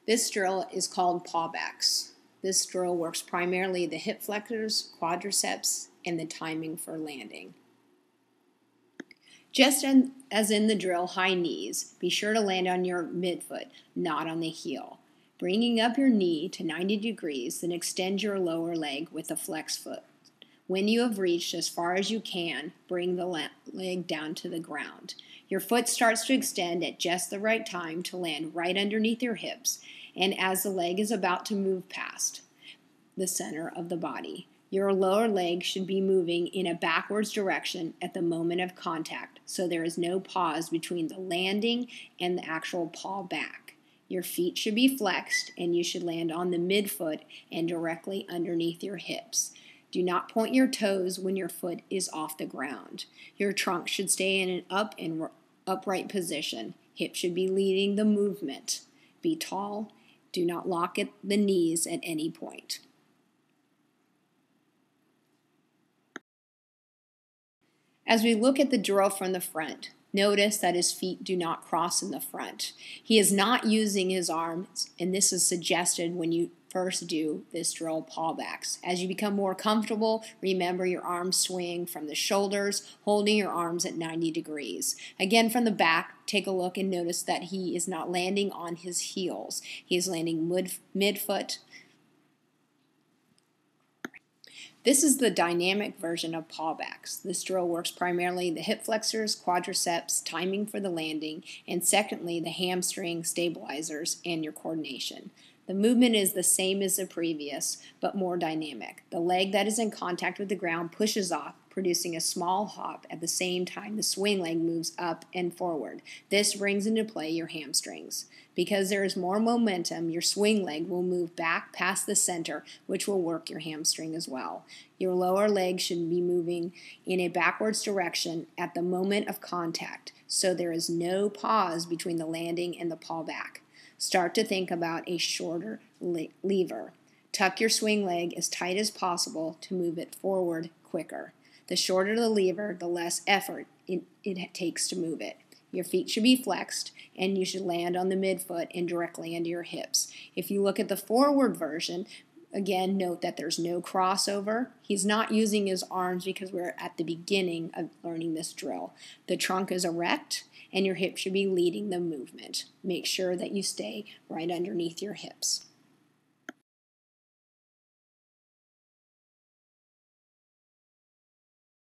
This drill is called pawbacks. This drill works primarily the hip flexors, quadriceps, and the timing for landing. Just as in the drill high knees, be sure to land on your midfoot, not on the heel. Bringing up your knee to 90 degrees, then extend your lower leg with a flex foot. When you have reached as far as you can, bring the leg down to the ground. Your foot starts to extend at just the right time to land right underneath your hips, and as the leg is about to move past the center of the body. Your lower leg should be moving in a backwards direction at the moment of contact, so there is no pause between the landing and the actual paw back. Your feet should be flexed, and you should land on the midfoot and directly underneath your hips. Do not point your toes when your foot is off the ground. Your trunk should stay in an upright position. Hips should be leading the movement. Be tall. Do not lock at the knees at any point. As we look at the drill from the front, notice that his feet do not cross in the front. He is not using his arms, and this is suggested when you first do this drill pawbacks. As you become more comfortable, remember your arms swing from the shoulders, holding your arms at 90 degrees. Again, from the back, take a look and notice that he is not landing on his heels. He is landing midfoot. This is the dynamic version of pawbacks. This drill works primarily the hip flexors, quadriceps, timing for the landing, and secondly, the hamstring stabilizers and your coordination. The movement is the same as the previous, but more dynamic. The leg that is in contact with the ground pushes off, producing a small hop at the same time the swing leg moves up and forward. This brings into play your hamstrings. Because there is more momentum, your swing leg will move back past the center, which will work your hamstring as well. Your lower leg should be moving in a backwards direction at the moment of contact, so there is no pause between the landing and the pawback. Start to think about a shorter lever. Tuck your swing leg as tight as possible to move it forward quicker. The shorter the lever, the less effort it takes to move it. Your feet should be flexed, and you should land on the midfoot and directly into your hips. If you look at the forward version, again, note that there's no crossover. He's not using his arms because we're at the beginning of learning this drill. The trunk is erect, and your hips should be leading the movement. Make sure that you stay right underneath your hips.